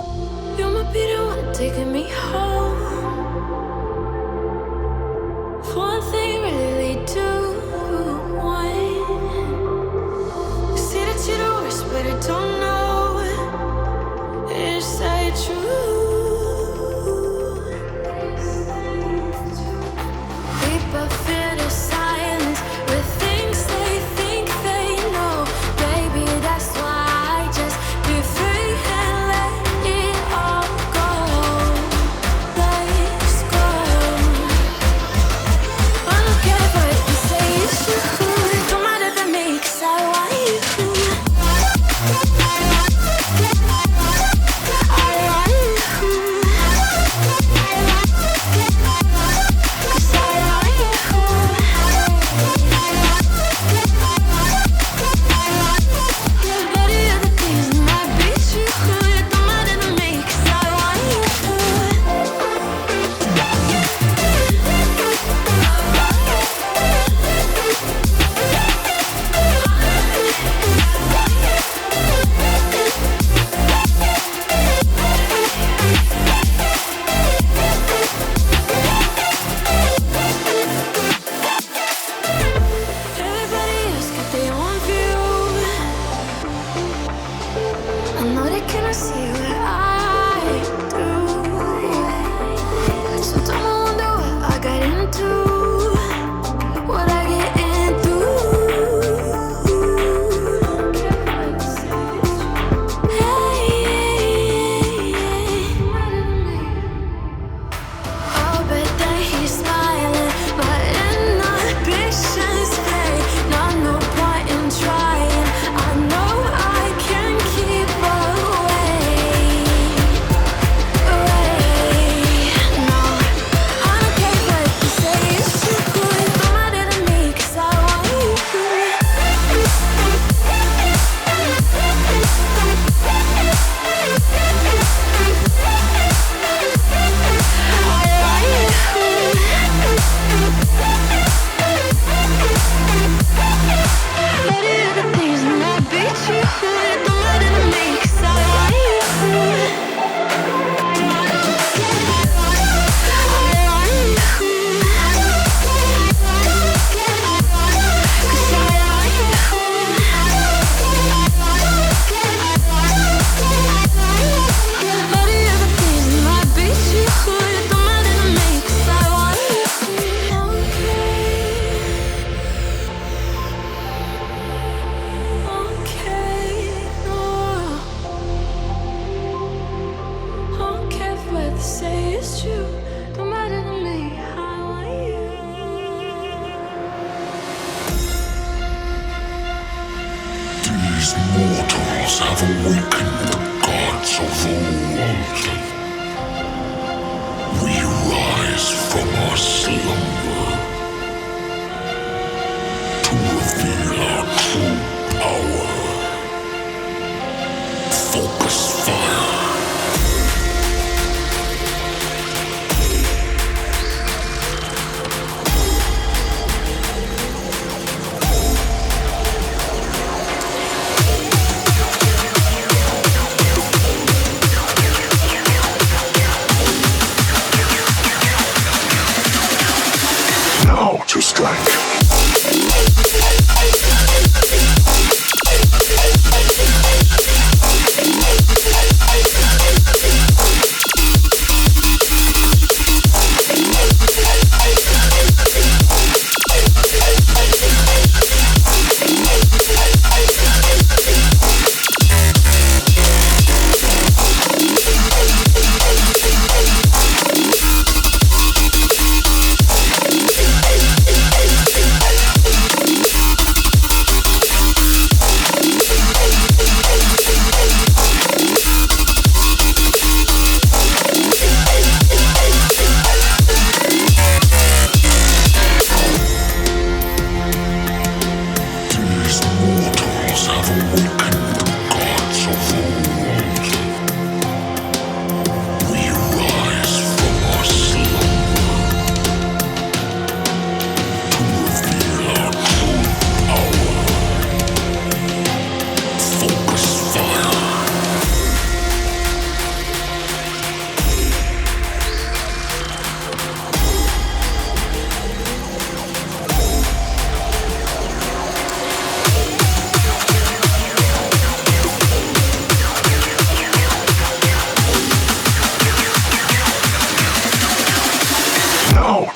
You might be the one taking me home. For one thing, really do want. You say that you're the worst, but I don't know. Is that true? We both feel the silence with things they think they know. Baby, that's why I just be free and let it all go. Let's go. I don't care what you say, it's true. Don't matter to me, 'cause I want you.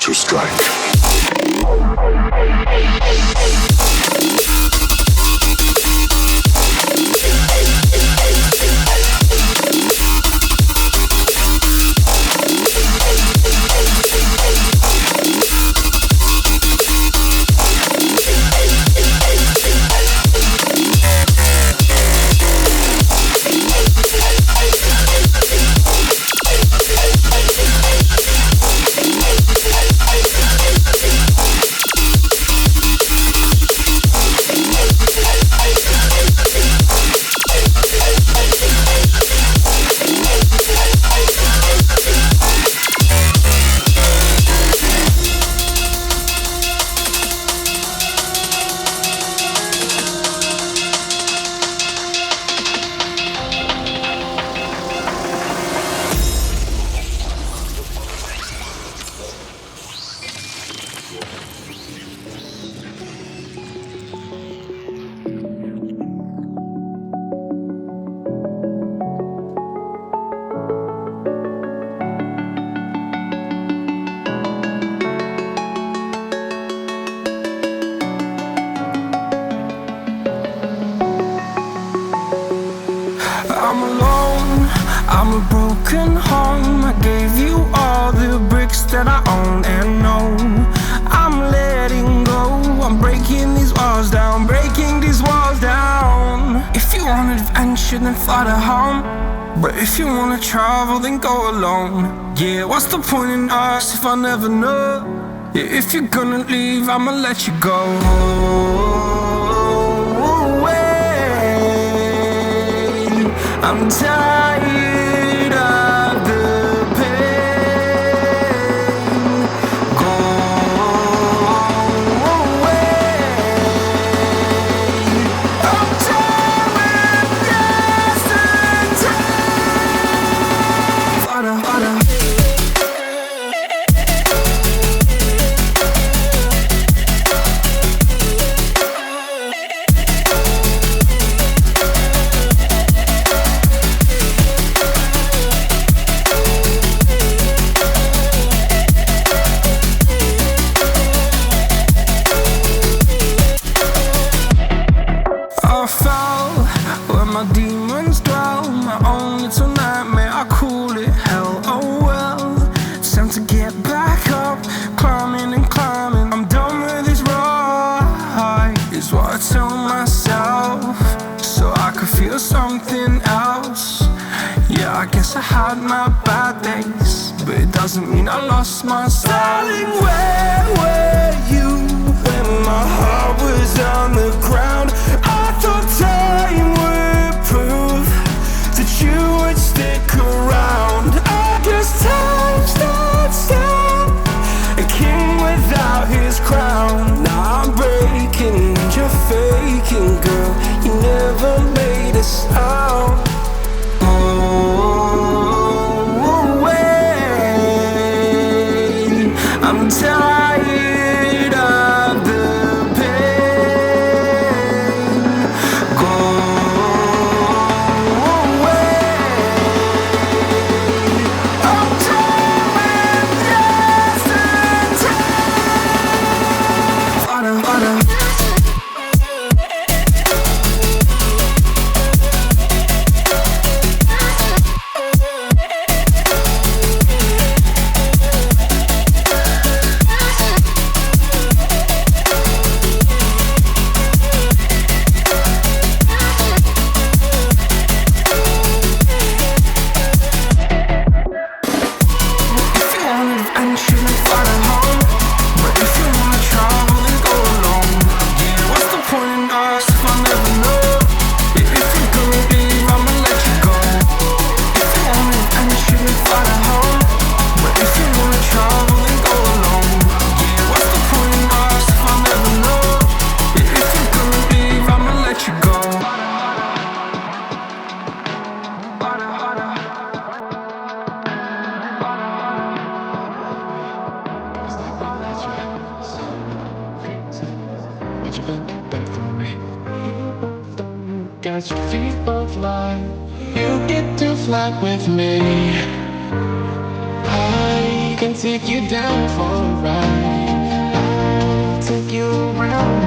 to strike. I'm alone, I'm a broken home. I gave you all the bricks that I own and know. I'm letting go, I'm breaking these walls down, breaking these walls down. If you want adventure, then fly to home. But if you wanna travel, then go alone. Yeah, what's the point in us if I never know? Yeah, if you're gonna leave, I'ma let you go. I'm tired of the pain. Go away. I'm tired of yesterday. Harder, harder. I fell where my demons dwell. My own little nightmare, I call it hell. Oh well, it's time to get back up. Climbing and climbing, I'm done with this ride, is what I tell myself, so I could feel something else. Yeah, I guess I had my bad days, but it doesn't mean I lost my style. Darling, where were you when my heart was on the ground? I thought time would prove that you would stick around. I guess time starts down, a king without his crown. Now I'm breaking and you're faking, girl. You never made a sound. I'm tired of the pain. Go away. I'm tired of yesterday. Harder, harder. Got your feet both light. You get to fly with me. I can take you down for a ride. I'll take you around